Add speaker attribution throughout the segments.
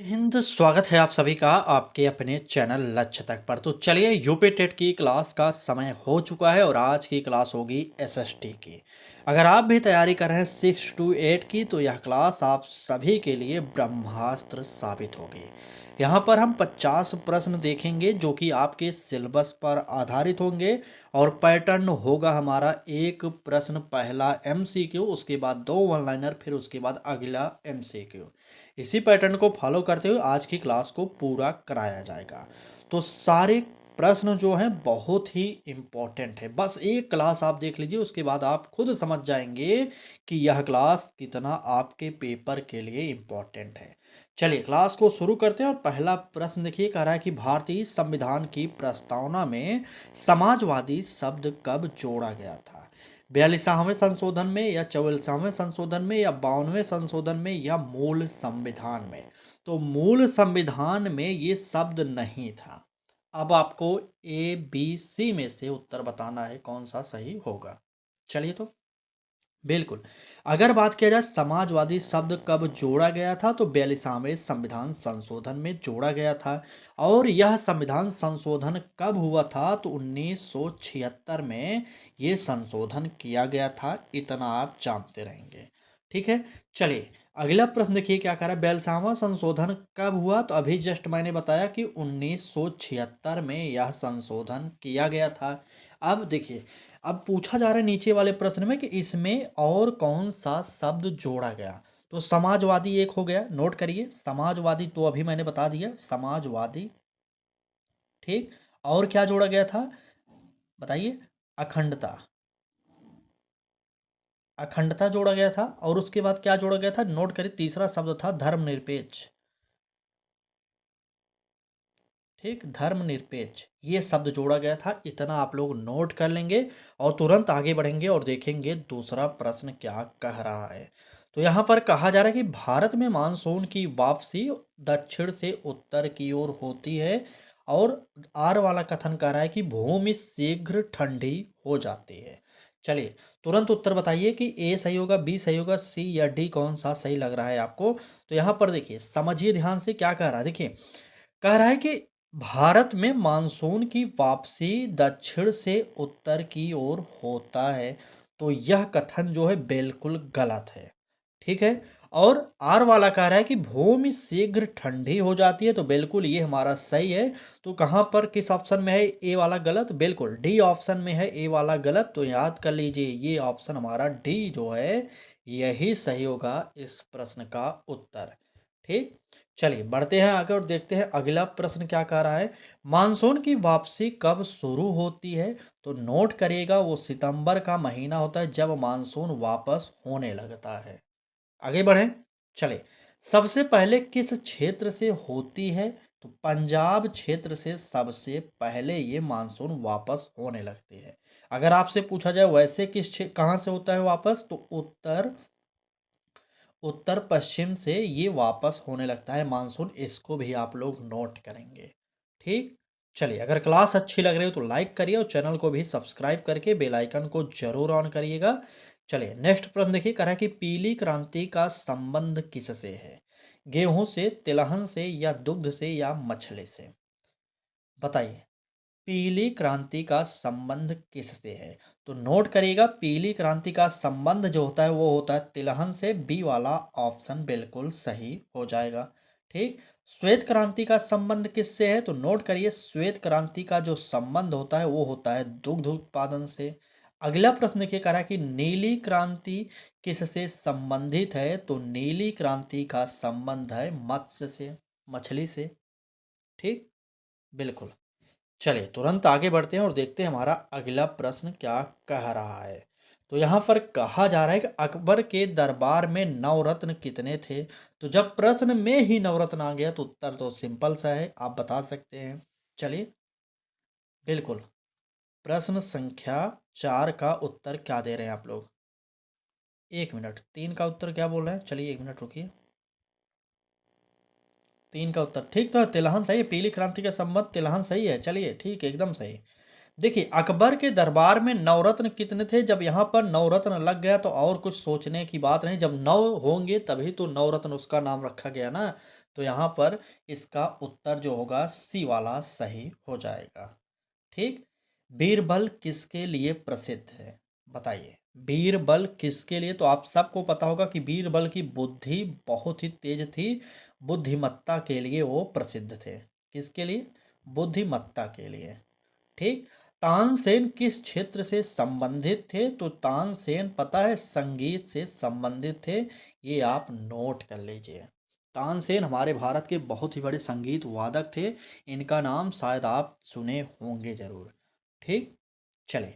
Speaker 1: हिंद स्वागत है आप सभी का आपके अपने चैनल लक्ष्य तक पर। तो चलिए यूपी टेट की क्लास का समय हो चुका है और आज की क्लास होगी एसएसटी की। अगर आप भी तैयारी कर रहे हैं 6 to 8 की तो यह क्लास आप सभी के लिए ब्रह्मास्त्र साबित होगी। यहाँ पर हम 50 प्रश्न देखेंगे जो कि आपके सिलेबस पर आधारित होंगे और पैटर्न होगा हमारा एक प्रश्न पहला एमसीक्यू, उसके बाद दो वन लाइनर, फिर उसके बाद अगला एमसीक्यू। इसी पैटर्न को फॉलो करते हुए आज की क्लास को पूरा कराया जाएगा। तो सारे प्रश्न जो हैं बहुत ही इम्पोर्टेंट है। बस एक क्लास आप देख लीजिए, उसके बाद आप खुद समझ जाएंगे कि यह क्लास कितना आपके पेपर के लिए इम्पोर्टेंट है। चलिए क्लास को शुरू करते हैं और पहला प्रश्न देखिए, कह रहा है कि भारतीय संविधान की प्रस्तावना में समाजवादी शब्द कब जोड़ा गया था? 42वें संशोधन में या 44वें संशोधन में या 52वें संशोधन में या मूल संविधान में? तो मूल संविधान में ये शब्द नहीं था। अब आपको ए बी सी में से उत्तर बताना है कौन सा सही होगा। चलिए तो बिल्कुल, अगर बात किया जाए समाजवादी शब्द कब जोड़ा गया था तो 42वें संविधान संशोधन में जोड़ा गया था। और यह संविधान संशोधन कब हुआ था तो 1976 में ये संशोधन किया गया था। इतना आप जानते रहेंगे। ठीक है, चलिए अगला प्रश्न देखिए क्या कह रहा है, 42वां संशोधन कब हुआ तो अभी जस्ट मैंने बताया कि 1976 में यह संशोधन किया गया था। अब देखिए, अब पूछा जा रहा है नीचे वाले प्रश्न में कि इसमें और कौन सा शब्द जोड़ा गया। तो समाजवादी एक हो गया, नोट करिए, समाजवादी तो अभी मैंने बता दिया समाजवादी। ठीक, और क्या जोड़ा गया था बताइए? अखंडता। अखंडता जोड़ा गया था और उसके बाद क्या जोड़ा गया था, नोट करिए, तीसरा शब्द था धर्मनिरपेक्ष। ठीक, धर्मनिरपेक्ष ये शब्द जोड़ा गया था। इतना आप लोग नोट कर लेंगे और तुरंत आगे बढ़ेंगे और देखेंगे दूसरा प्रश्न क्या कह रहा है। तो यहाँ पर कहा जा रहा है कि भारत में मानसून की वापसी दक्षिण से उत्तर की ओर होती है और आर वाला कथन कह रहा है कि भूमि शीघ्र ठंडी हो जाती है। चलिए तुरंत उत्तर बताइए कि ए सही होगा, बी सही होगा, सी या डी, कौन सा सही लग रहा है आपको। तो यहाँ पर देखिए, समझिए ध्यान से क्या कह रहा है। देखिए, कह रहा है कि भारत में मानसून की वापसी दक्षिण से उत्तर की ओर होता है। तो यह कथन जो है बिल्कुल गलत है। ठीक है, और आर वाला कह रहा है कि भूमि शीघ्र ठंडी हो जाती है। तो बिल्कुल ये हमारा सही है। तो कहाँ पर किस ऑप्शन में है ए वाला गलत? बिल्कुल डी ऑप्शन में है ए वाला गलत। तो याद कर लीजिए ये ऑप्शन हमारा डी जो है यही सही होगा इस प्रश्न का उत्तर। ठीक, चलिए बढ़ते हैं आगे और देखते हैं अगला प्रश्न क्या कह रहा है। मानसून की वापसी कब शुरू होती है? तो नोट करिएगा, वो सितंबर का महीना होता है जब मानसून वापस होने लगता है। आगे बढ़ें, चले, सबसे पहले किस क्षेत्र से होती है? तो पंजाब क्षेत्र से सबसे पहले ये मानसून वापस होने लगती है। अगर आपसे पूछा जाए वैसे कहाँ से होता है वापस, तो उत्तर उत्तर पश्चिम से ये वापस होने लगता है मानसून। इसको भी आप लोग नोट करेंगे। ठीक, चलिए अगर क्लास अच्छी लग रही हो तो लाइक करिए और चैनल को भी सब्सक्राइब करके बेल आइकन को जरूर ऑन करिएगा। चलिए नेक्स्ट प्रश्न देखिए, कह रहा है कि पीली क्रांति का संबंध किससे है? गेहूं से, तिलहन से या दुग्ध से या मछली से? बताइए, पीली क्रांति का संबंध किससे है? तो नोट करिएगा, पीली क्रांति का संबंध जो होता है वो होता है तिलहन से। बी वाला ऑप्शन बिल्कुल सही हो जाएगा। ठीक, श्वेत क्रांति का संबंध किससे है? तो नोट करिए, श्वेत क्रांति का जो संबंध होता है वो होता है दुग्ध उत्पादन से। अगला प्रश्न देखिए, कह रहा है कि नीली क्रांति किससे संबंधित है? तो नीली क्रांति का संबंध है मत्स्य से, मछली से। ठीक, बिल्कुल, चलिए तुरंत आगे बढ़ते हैं और देखते हैं हमारा अगला प्रश्न क्या कह रहा है। तो यहाँ पर कहा जा रहा है कि अकबर के दरबार में नवरत्न कितने थे? तो जब प्रश्न में ही नवरत्न आ गया तो उत्तर तो सिंपल सा है, आप बता सकते हैं। चलिए बिल्कुल, प्रश्न संख्या 4 का उत्तर क्या दे रहे हैं आप लोग? 1 मिनट, 3 का उत्तर क्या बोल रहे हैं? चलिए 1 मिनट रुकिए। 3 का उत्तर ठीक था, तिलहन सही है। पीली क्रांति का संबंध तिलहन सही है। चलिए ठीक है, एकदम सही। देखिए, अकबर के दरबार में नवरत्न कितने थे? जब यहाँ पर नवरत्न लग गया तो और कुछ सोचने की बात नहीं, जब नव होंगे तभी तो नवरत्न उसका नाम रखा गया ना। तो यहाँ पर इसका उत्तर जो होगा सी वाला सही हो जाएगा। ठीक? बीरबल किसके लिए प्रसिद्ध है? बताइए। बीरबल किसके लिए? तो आप सबको पता होगा कि बीरबल की बुद्धि बहुत ही तेज थी, बुद्धिमत्ता के लिए वो प्रसिद्ध थे। किसके लिए? बुद्धिमत्ता के लिए। ठीक। तानसेन किस क्षेत्र से संबंधित थे? तो तानसेन पता है संगीत से संबंधित थे। ये आप नोट कर लीजिए। तानसेन हमारे भारत के बहुत ही बड़े संगीत वादक थे। इनका नाम शायद आप सुने होंगे जरूर। ठीक। चले,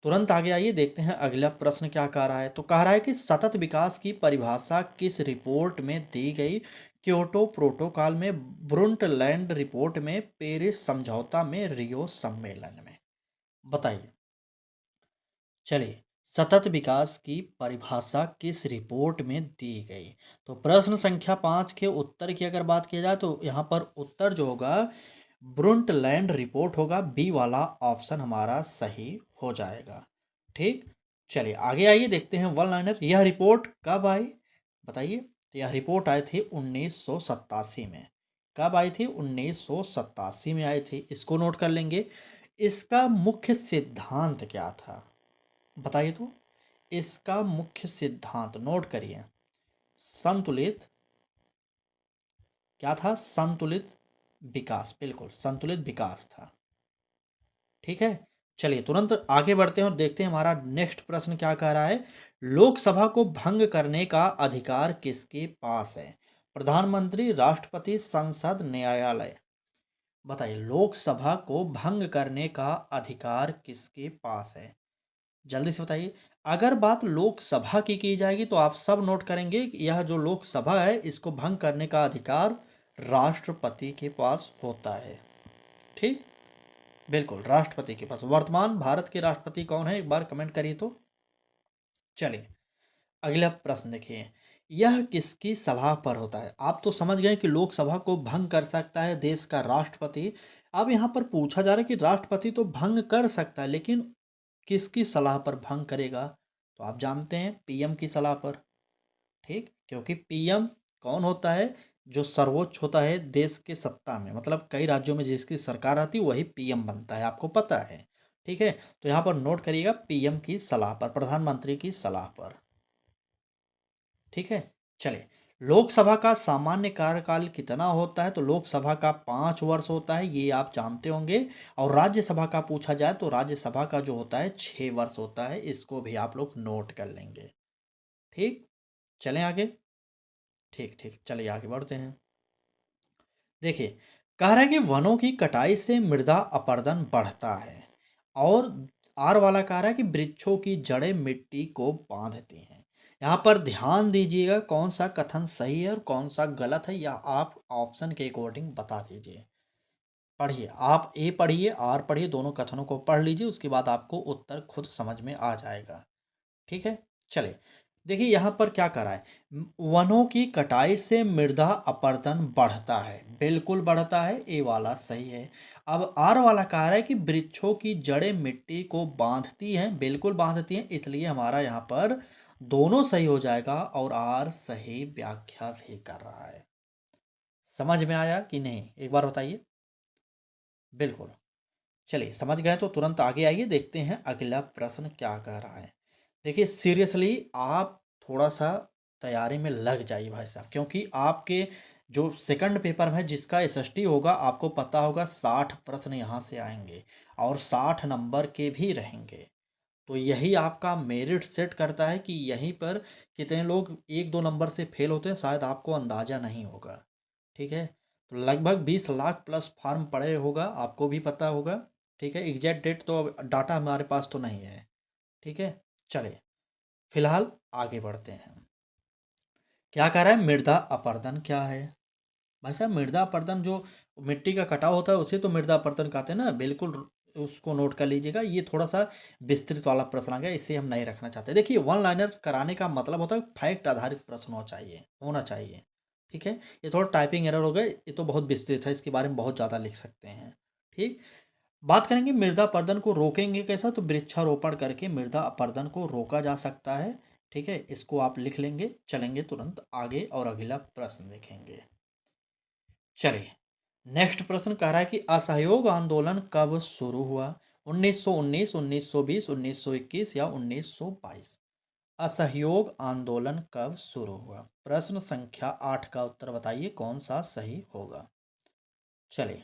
Speaker 1: तुरंत आगे आइए, देखते हैं अगला प्रश्न क्या कह रहा है। तो कह रहा है कि सतत विकास की परिभाषा किस रिपोर्ट में दी गई? क्योटो प्रोटोकॉल में, ब्रुंटलैंड रिपोर्ट में, पेरिस समझौता में, रियो सम्मेलन में? बताइए। चलिए, सतत विकास की परिभाषा किस रिपोर्ट में दी गई? तो प्रश्न संख्या 5 के उत्तर की अगर बात की जाए तो यहाँ पर उत्तर जो होगा ब्रुंटलैंड रिपोर्ट होगा। बी वाला ऑप्शन हमारा सही हो जाएगा। ठीक। चलिए आगे आइए, देखते हैं वन लाइनर। यह रिपोर्ट कब आई? बताइए। तो यह रिपोर्ट आई थी 1987 में। कब आई थी? 1987 में आई थी। इसको नोट कर लेंगे। इसका मुख्य सिद्धांत क्या था? बताइए तो। इसका मुख्य सिद्धांत नोट करिए। संतुलित, क्या था? संतुलित विकास, बिल्कुल संतुलित विकास था। ठीक है। चलिए तुरंत आगे बढ़ते हैं और देखते हैं हमारा नेक्स्ट प्रश्न क्या कह रहा है। लोकसभा को भंग करने का अधिकार किसके पास है? प्रधानमंत्री, राष्ट्रपति, संसद, न्यायालय? बताइए, लोकसभा को भंग करने का अधिकार किसके पास है? जल्दी से बताइए। अगर बात लोकसभा की जाएगी तो आप सब नोट करेंगे कि यह जो लोकसभा है इसको भंग करने का अधिकार राष्ट्रपति के पास होता है। ठीक। बिल्कुल राष्ट्रपति के पास। वर्तमान भारत के राष्ट्रपति कौन है, एक बार कमेंट करिए तो। चलिए अगला प्रश्न देखिए। यह किसकी सलाह पर होता है? आप तो समझ गए कि लोकसभा को भंग कर सकता है देश का राष्ट्रपति। अब यहाँ पर पूछा जा रहा है कि राष्ट्रपति तो भंग कर सकता है, लेकिन किसकी सलाह पर भंग करेगा? तो आप जानते हैं पीएम की सलाह पर। ठीक। क्योंकि पीएम कौन होता है? जो सर्वोच्च होता है देश के सत्ता में, मतलब कई राज्यों में जिसकी सरकार आती है वही पीएम बनता है, आपको पता है। ठीक है। तो यहाँ पर नोट करिएगा पीएम की सलाह पर, प्रधानमंत्री की सलाह पर। ठीक है। चलिए, लोकसभा का सामान्य कार्यकाल कितना होता है? तो लोकसभा का 5 वर्ष होता है, ये आप जानते होंगे। और राज्यसभा का पूछा जाए तो राज्यसभा का जो होता है 6 वर्ष होता है। इसको भी आप लोग नोट कर लेंगे। ठीक। चलें आगे। ठीक ठीक, चलिए आगे बढ़ते हैं। देखिए, कह रहा है कि वनों की कटाई से मृदा अपरदन बढ़ता है। और आर वाला कह रहा है कि वृक्षों की जड़ें मिट्टी को बांधती हैं। यहाँ पर ध्यान दीजिएगा कौन सा कथन सही है और कौन सा गलत है, या आप ऑप्शन के अकॉर्डिंग बता दीजिए। पढ़िए, आप ए पढ़िए, आर पढ़िए, दोनों कथनों को पढ़ लीजिए, उसके बाद आपको उत्तर खुद समझ में आ जाएगा। ठीक है। चलिए, देखिए यहाँ पर क्या करा है। वनों की कटाई से मृदा अपरदन बढ़ता है, बिल्कुल बढ़ता है, ए वाला सही है। अब आर वाला कह रहा है कि वृक्षों की जड़ें मिट्टी को बांधती हैं, बिल्कुल बांधती हैं, इसलिए हमारा यहाँ पर दोनों सही हो जाएगा और आर सही व्याख्या भी कर रहा है। समझ में आया कि नहीं, एक बार बताइए। बिल्कुल। चलिए समझ गए तो तुरंत आगे आइए, देखते हैं अगला प्रश्न क्या कह रहा है। देखिए सीरियसली आप थोड़ा-सा तैयारी में लग जाइए भाई साहब, क्योंकि आपके जो सेकंड पेपर में जिसका एसएसटी होगा आपको पता होगा 60 प्रश्न यहाँ से आएँगे और 60 नंबर के भी रहेंगे। तो यही आपका मेरिट सेट करता है कि यहीं पर कितने लोग 1-2 नंबर से फेल होते हैं शायद आपको अंदाज़ा नहीं होगा। ठीक है? तो लगभग 20 लाख प्लस फॉर्म पड़े होगा, आपको भी पता होगा। ठीक है? एग्ज़ैक्ट डेट तो अब डाटा हमारे पास तो नहीं है। ठीक है? चलिए, फिलहाल आगे बढ़ते हैं। क्या कह रहा है, मृदा अपरदन क्या है? भाई साहब मृदा अपरदन जो मिट्टी का कटाव होता है उसे तो मृदा अपरदन कहते हैं ना, बिल्कुल उसको नोट कर लीजिएगा। ये थोड़ा-सा विस्तृत वाला प्रश्न आ गया, इसे हम नहीं रखना चाहते। देखिए वन लाइनर कराने का मतलब होता है फैक्ट आधारित प्रश्न होना चाहिए। ठीक है? ये थोड़ा टाइपिंग एरर हो गया, ये तो बहुत विस्तृत है, इसके बारे में बहुत ज़्यादा लिख सकते हैं। ठीक? बात करेंगे मृदा अपरदन को रोकेंगे कैसा, तो वृक्षारोपण करके मृदा अपरदन को रोका जा सकता है। ठीक है, इसको आप लिख लेंगे। चलेंगे तुरंत आगे और अगला प्रश्न देखेंगे। चलिए, नेक्स्ट प्रश्न कह रहा है कि असहयोग आंदोलन कब शुरू हुआ? 1919, 1920, 1921 या 1922? असहयोग आंदोलन कब शुरू हुआ? प्रश्न संख्या 8 का उत्तर बताइए कौन सा सही होगा। चलिए,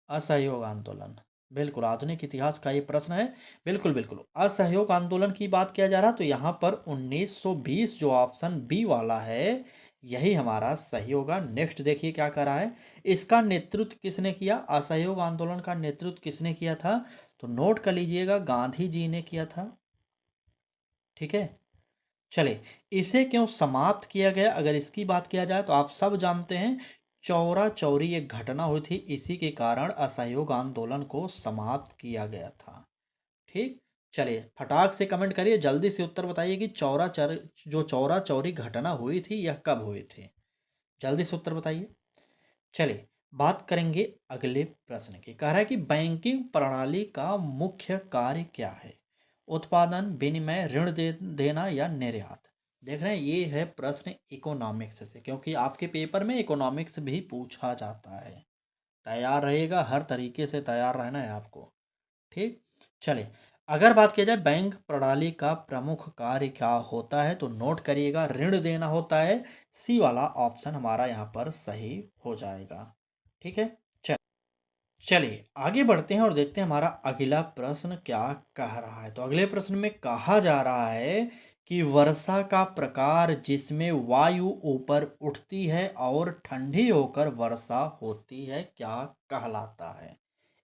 Speaker 1: असहयोग आंदोलन, बिल्कुल आधुनिक इतिहास का ये प्रश्न है। बिल्कुल बिल्कुल, असहयोग आंदोलन की बात किया जा रहा तो यहाँ पर 1920 जो ऑप्शन बी वाला है यही हमारा सही होगा। नेक्स्ट देखिए क्या कर रहा है, इसका नेतृत्व किसने किया? असहयोग आंदोलन का नेतृत्व किसने किया था? तो नोट कर लीजिएगा, गांधी जी ने किया था। ठीक है, चलिए, इसे क्यों समाप्त किया गया अगर इसकी बात किया जाए तो आप सब जानते हैं, चौरा चौरी एक घटना हुई थी, इसी के कारण असहयोग आंदोलन को समाप्त किया गया था। ठीक, चलिए फटाक से कमेंट करिए, जल्दी से उत्तर बताइए कि जो चौरा चौरी घटना हुई थी यह कब हुई थी? जल्दी से उत्तर बताइए। चलिए, बात करेंगे अगले प्रश्न की। कह रहा है कि बैंकिंग प्रणाली का मुख्य कार्य क्या है? उत्पादन, विनिमय, देना या निर्यात? देख रहे हैं, ये है प्रश्न इकोनॉमिक्स से, क्योंकि आपके पेपर में इकोनॉमिक्स भी पूछा जाता है। तैयार रहिएगा, हर तरीके से तैयार रहना है आपको। ठीक, चलिए, अगर बात की जाए बैंक प्रणाली का प्रमुख कार्य क्या होता है तो नोट करिएगा, ऋण देना होता है। सी वाला ऑप्शन हमारा यहाँ पर सही हो जाएगा। ठीक है, चलिए आगे बढ़ते हैं और देखते हैं हमारा अगला प्रश्न क्या कह रहा है। तो अगले प्रश्न में कहा जा रहा है कि वर्षा का प्रकार जिसमें वायु ऊपर उठती है और ठंडी होकर वर्षा होती है क्या कहलाता है?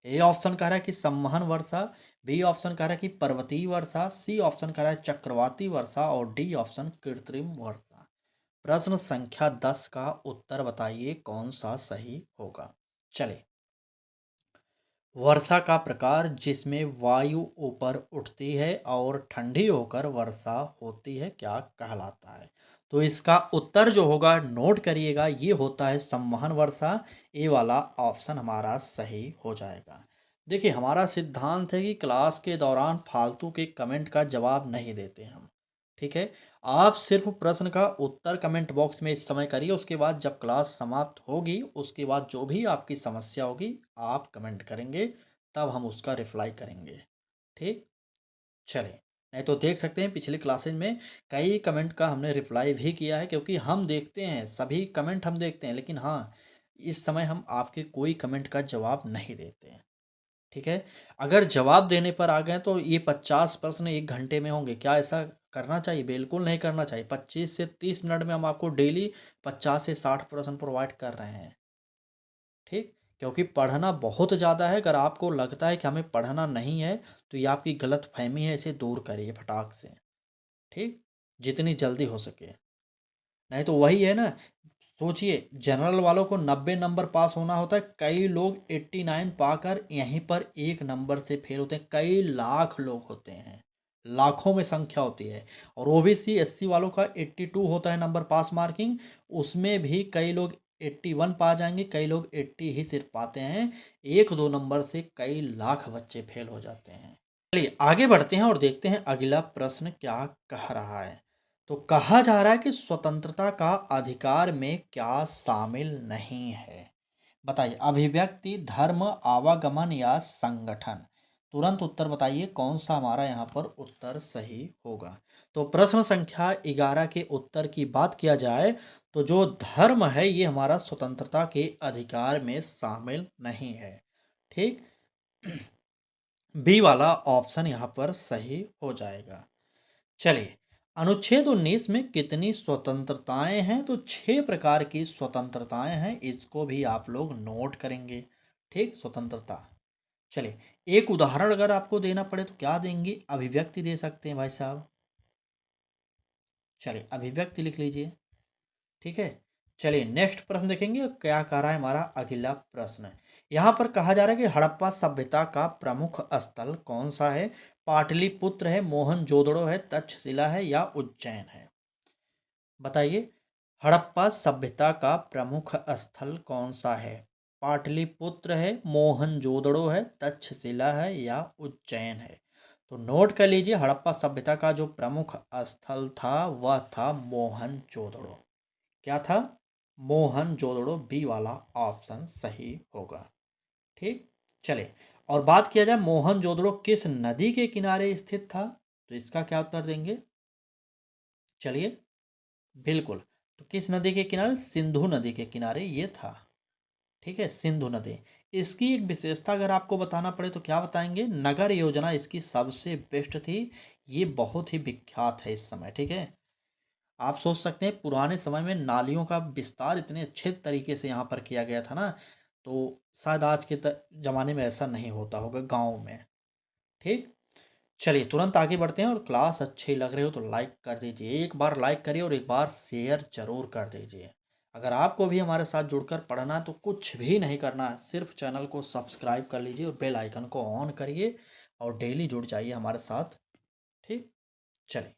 Speaker 1: ए ऑप्शन कह रहा है कि संवहन वर्षा, बी ऑप्शन कह रहा है कि पर्वतीय वर्षा, सी ऑप्शन कह रहा है चक्रवाती वर्षा और डी ऑप्शन कृत्रिम वर्षा। प्रश्न संख्या 10 का उत्तर बताइए कौन सा सही होगा। चलिए, वर्षा का प्रकार जिसमें वायु ऊपर उठती है और ठंडी होकर वर्षा होती है क्या कहलाता है? तो इसका उत्तर जो होगा नोट करिएगा, ये होता है संवहन वर्षा। ए वाला ऑप्शन हमारा सही हो जाएगा। देखिए, हमारा सिद्धांत है कि क्लास के दौरान फालतू के कमेंट का जवाब नहीं देते हम। ठीक है, आप सिर्फ प्रश्न का उत्तर कमेंट बॉक्स में इस समय करिए, उसके बाद जब क्लास समाप्त होगी उसके बाद जो भी आपकी समस्या होगी आप कमेंट करेंगे, तब हम उसका रिप्लाई करेंगे। ठीक, चलें, नहीं तो देख सकते हैं पिछले क्लासेज में कई कमेंट का हमने रिप्लाई भी किया है, क्योंकि हम देखते हैं सभी कमेंट हम देखते हैं, लेकिन हाँ, इस समय हम आपके कोई कमेंट का जवाब नहीं देते हैं। ठीक है, अगर जवाब देने पर आ गए तो ये 50 प्रश्न 1 घंटे में होंगे, क्या ऐसा करना चाहिए? बिल्कुल नहीं करना चाहिए। 25 से 30 मिनट में हम आपको डेली 50 से 60 प्रश्न प्रोवाइड कर रहे हैं। ठीक, क्योंकि पढ़ना बहुत ज़्यादा है, अगर आपको लगता है कि हमें पढ़ना नहीं है, तो ये आपकी गलतफ़हमी है, इसे दूर करिए फटाक से। ठीक, जितनी जल्दी हो सके। नहीं तो वही है ना, सोचिए जनरल वालों को 90 नंबर पास होना होता है, कई लोग 89 पाकर यहीं पर 1 नंबर से फेल होते हैं, कई लाख लोग होते हैं, लाखों में संख्या होती है। और ओबीसी एससी वालों का 82 होता है नंबर पास मार्किंग, उसमें भी कई लोग 81 पा जाएंगे, कई लोग 80 ही सिर्फ पाते हैं। 1-2 नंबर से कई लाख बच्चे फेल हो जाते हैं। चलिए आगे बढ़ते हैं और देखते हैं अगला प्रश्न क्या कह रहा है। तो कहा जा रहा है कि स्वतंत्रता का अधिकार में क्या शामिल नहीं है? बताइए, अभिव्यक्ति, धर्म, आवागमन या संगठन? तुरंत उत्तर बताइए कौन सा हमारा यहाँ पर उत्तर सही होगा। तो प्रश्न संख्या 11 के उत्तर की बात किया जाए तो जो धर्म है ये हमारा स्वतंत्रता के अधिकार में शामिल नहीं है। ठीक, बी वाला ऑप्शन यहाँ पर सही हो जाएगा। चलिए, अनुच्छेद 19 में कितनी स्वतंत्रताएं हैं? तो 6 प्रकार की स्वतंत्रताएं हैं, इसको भी आप लोग नोट करेंगे। ठीक, स्वतंत्रता। चलिए, एक उदाहरण अगर आपको देना पड़े तो क्या देंगे? अभिव्यक्ति दे सकते हैं भाई साहब। चलिए, अभिव्यक्ति लिख लीजिए। ठीक है, चलिए नेक्स्ट प्रश्न देखेंगे क्या कह रहा है हमारा अगला प्रश्न। यहाँ पर कहा जा रहा है कि हड़प्पा सभ्यता का प्रमुख स्थल कौन सा है? पाटलिपुत्र है, मोहनजोदड़ो है, तक्षशिला है या उज्जैन है? बताइए, हड़प्पा सभ्यता का प्रमुख स्थल कौन सा है? पाटलिपुत्र है, मोहनजोदड़ो है, तक्षशिला है या उज्जैन है। तो नोट कर लीजिए, हड़प्पा सभ्यता का जो प्रमुख स्थल था वह था मोहनजोदड़ो। क्या था? मोहनजोदड़ो, बी वाला ऑप्शन सही होगा। ठीक, चले। और बात किया जाए मोहनजोदड़ो किस नदी के किनारे स्थित था, तो इसका क्या उत्तर देंगे? चलिए, बिल्कुल। तो किस नदी के किनारे? सिंधु नदी के किनारे ये था। ठीक है, सिंधु नदी। इसकी एक विशेषता अगर आपको बताना पड़े तो क्या बताएंगे? नगर योजना इसकी सबसे बेस्ट थी। ये बहुत ही विख्यात है इस समय। ठीक है, आप सोच सकते हैं पुराने समय में नालियों का विस्तार इतने अच्छे तरीके से यहाँ पर किया गया था ना, तो शायद आज के ज़माने में ऐसा नहीं होता होगा गाँव में। ठीक, चलिए तुरंत आगे बढ़ते हैं। और क्लास अच्छी लग रही हो तो लाइक कर दीजिए, एक बार लाइक करिए और एक बार शेयर ज़रूर कर दीजिए। अगर आपको भी हमारे साथ जुड़कर पढ़ना है तो कुछ भी नहीं करना है, सिर्फ चैनल को सब्सक्राइब कर लीजिए और बेल आइकन को ऑन करिए और डेली जुड़ जाइए हमारे साथ। ठीक, चलिए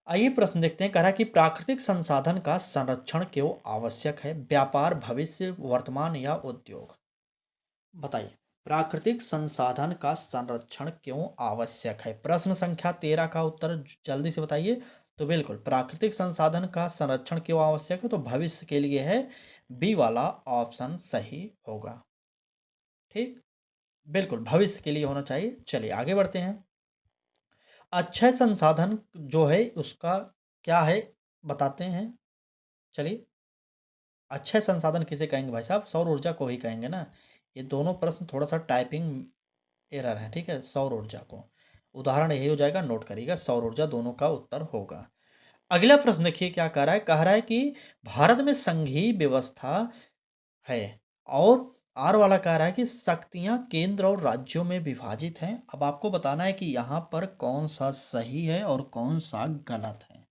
Speaker 1: आइए प्रश्न देखते हैं। कह रहा है कि प्राकृतिक संसाधन का संरक्षण क्यों आवश्यक है? व्यापार, भविष्य, वर्तमान या उद्योग? बताइए, प्राकृतिक संसाधन का संरक्षण क्यों आवश्यक है? प्रश्न संख्या 13 का उत्तर जल्दी से बताइए। तो बिल्कुल, प्राकृतिक संसाधन का संरक्षण क्यों आवश्यक है? तो भविष्य के लिए है, बी वाला ऑप्शन सही होगा। ठीक, बिल्कुल भविष्य के लिए होना चाहिए। चलिए आगे बढ़ते हैं। अक्षय संसाधन जो है उसका क्या है, बताते हैं। चलिए, अक्षय संसाधन किसे कहेंगे भाई साहब? सौर ऊर्जा को ही कहेंगे ना। ये दोनों प्रश्न थोड़ा सा टाइपिंग एरर है। ठीक है, सौर ऊर्जा को उदाहरण यही हो जाएगा, नोट करिएगा, सौर ऊर्जा दोनों का उत्तर होगा। अगला प्रश्न देखिए क्या कह रहा है। कह रहा है कि भारत में संघीय व्यवस्था है, और आर वाला कह रहा है कि शक्तियां केंद्र और राज्यों में विभाजित हैं। अब आपको बताना है कि यहाँ पर कौन सा सही है और कौन सा गलत है।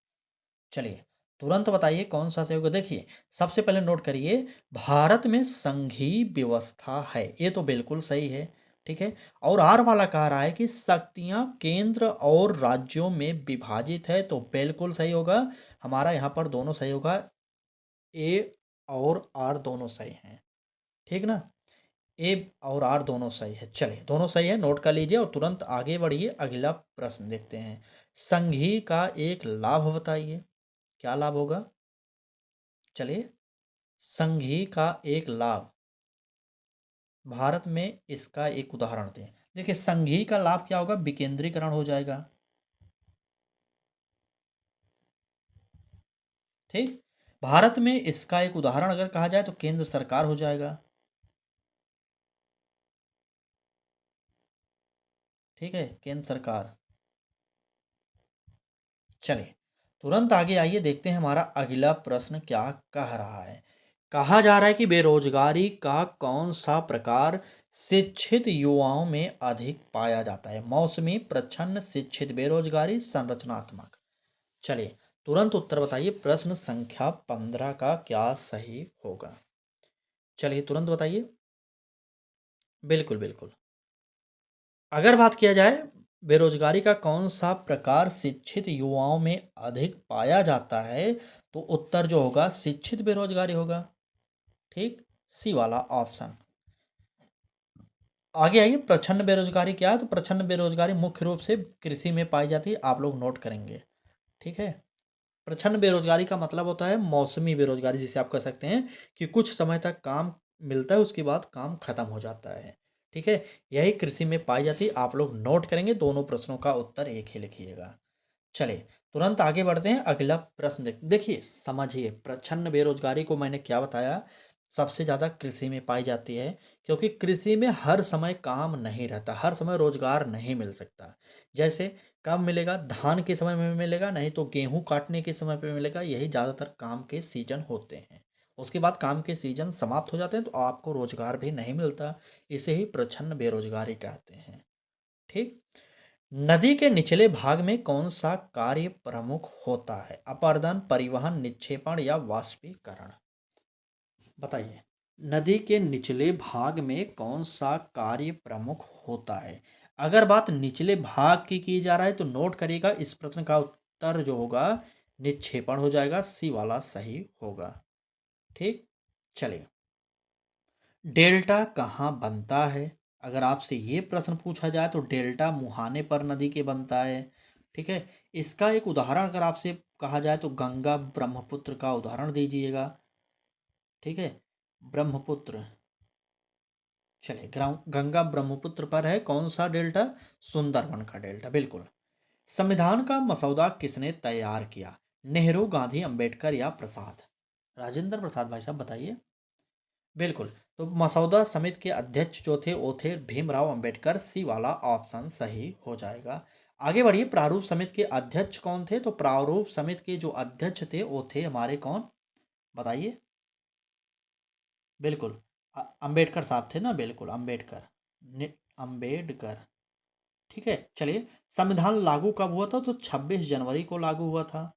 Speaker 1: चलिए तुरंत बताइए कौन सा सही होगा। देखिए, सबसे पहले नोट करिए, भारत में संघीय व्यवस्था है, ये तो बिल्कुल सही है। ठीक है, और आर वाला कह रहा है कि शक्तियां केंद्र और राज्यों में विभाजित है, तो बिल्कुल सही होगा। हमारा यहाँ पर दोनों सही होगा, ए और आर दोनों सही हैं। ठीक ना, ए और आर दोनों सही है। चलिए दोनों सही है, नोट कर लीजिए और तुरंत आगे बढ़िए। अगला प्रश्न देखते हैं। संघीय का एक लाभ बताइए, क्या लाभ होगा? चलिए, संघी का एक लाभ, भारत में इसका एक उदाहरण दें। देखिए, संघी का लाभ क्या होगा? विकेंद्रीकरण हो जाएगा। ठीक, भारत में इसका एक उदाहरण अगर कहा जाए तो केंद्र सरकार हो जाएगा। ठीक है, केंद्र सरकार। चलिए तुरंत आगे आइए, देखते हैं हमारा अगला प्रश्न क्या कह रहा है। कहा जा रहा है कि बेरोजगारी का कौन सा प्रकार शिक्षित युवाओं में अधिक पाया जाता है? मौसमी, प्रच्छन्न, शिक्षित, बेरोजगारी, संरचनात्मक? चलिए तुरंत उत्तर बताइए, प्रश्न संख्या 15 का क्या सही होगा? चलिए तुरंत बताइए। बिल्कुल बिल्कुल, अगर बात किया जाए बेरोजगारी का कौन सा प्रकार शिक्षित युवाओं में अधिक पाया जाता है, तो उत्तर जो होगा शिक्षित बेरोजगारी होगा। ठीक, सी वाला ऑप्शन। आगे आइए, प्रछन्न बेरोजगारी क्या है? तो प्रछन्न बेरोजगारी मुख्य रूप से कृषि में पाई जाती है, आप लोग नोट करेंगे। ठीक है, प्रछन्न बेरोजगारी का मतलब होता है मौसमी बेरोजगारी, जिसे आप कह सकते हैं कि कुछ समय तक काम मिलता है, उसके बाद काम खत्म हो जाता है। ठीक है, यही कृषि में पाई जाती है, आप लोग नोट करेंगे, दोनों प्रश्नों का उत्तर एक ही लिखिएगा। चलिए तुरंत आगे बढ़ते हैं। अगला प्रश्न देखिए, समझिए, प्रछन्न बेरोजगारी को मैंने क्या बताया, सबसे ज़्यादा कृषि में पाई जाती है, क्योंकि कृषि में हर समय काम नहीं रहता, हर समय रोजगार नहीं मिल सकता। जैसे कब मिलेगा? धान के समय में मिलेगा, नहीं तो गेहूं काटने के समय पे मिलेगा, यही ज़्यादातर काम के सीजन होते हैं। उसके बाद काम के सीजन समाप्त हो जाते हैं तो आपको रोजगार भी नहीं मिलता, इसे ही प्रछन्न बेरोजगारी कहते हैं। ठीक, नदी के निचले भाग में कौन सा कार्य प्रमुख होता है? अपरदन, परिवहन, निक्षेपण या वाष्पीकरण? बताइए, नदी के निचले भाग में कौन सा कार्य प्रमुख होता है? अगर बात निचले भाग की जा रहा है तो नोट करिएगा, इस प्रश्न का उत्तर जो होगा निक्षेपण हो जाएगा, सी वाला सही होगा। ठीक, चलिए डेल्टा कहाँ बनता है? अगर आपसे ये प्रश्न पूछा जाए तो डेल्टा मुहाने पर नदी के बनता है, ठीक है? इसका एक उदाहरण अगर आपसे कहा जाए तो गंगा ब्रह्मपुत्र का उदाहरण दीजिएगा, ठीक है? ब्रह्मपुत्र, चलिए गंगा ब्रह्मपुत्र पर है कौन सा डेल्टा? सुंदरबन का डेल्टा, बिल्कुल। संविधान का मसौदा किसने तैयार किया? नेहरू, गांधी, अंबेडकर या प्रसाद? राजेंद्र प्रसाद भाई साहब बताइए। बिल्कुल, तो मसौदा समिति के अध्यक्ष जो थे वो थे भीमराव अंबेडकर, सी वाला ऑप्शन सही हो जाएगा। आगे बढ़िए, प्रारूप समिति के अध्यक्ष कौन थे? तो प्रारूप समिति के जो अध्यक्ष थे वो थे हमारे कौन? बताइए। बिल्कुल, अंबेडकर साहब थे ना, बिल्कुल अंबेडकर, अंबेडकर, ठीक है। चलिए, संविधान लागू कब हुआ था? तो 26 जनवरी को लागू हुआ था।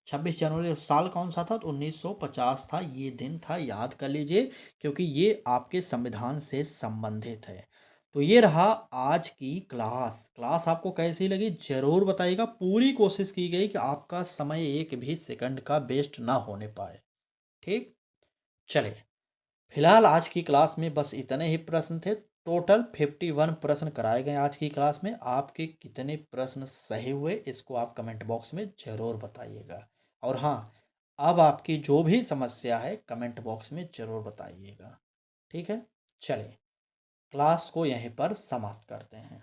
Speaker 1: 26 जनवरी, साल कौन सा था? तो 1950 था, ये दिन था, याद कर लीजिए, क्योंकि ये आपके संविधान से संबंधित है। तो ये रहा आज की क्लास। क्लास आपको कैसी लगी जरूर बताइएगा। पूरी कोशिश की गई कि आपका समय एक भी सेकंड का वेस्ट ना होने पाए, ठीक। चलिए, फिलहाल आज की क्लास में बस इतने ही प्रश्न थे। टोटल 51 प्रश्न कराए गए आज की क्लास में। आपके कितने प्रश्न सही हुए इसको आप कमेंट बॉक्स में ज़रूर बताइएगा। और हाँ, अब आपकी जो भी समस्या है कमेंट बॉक्स में ज़रूर बताइएगा, ठीक है। चलिए, क्लास को यहीं पर समाप्त करते हैं।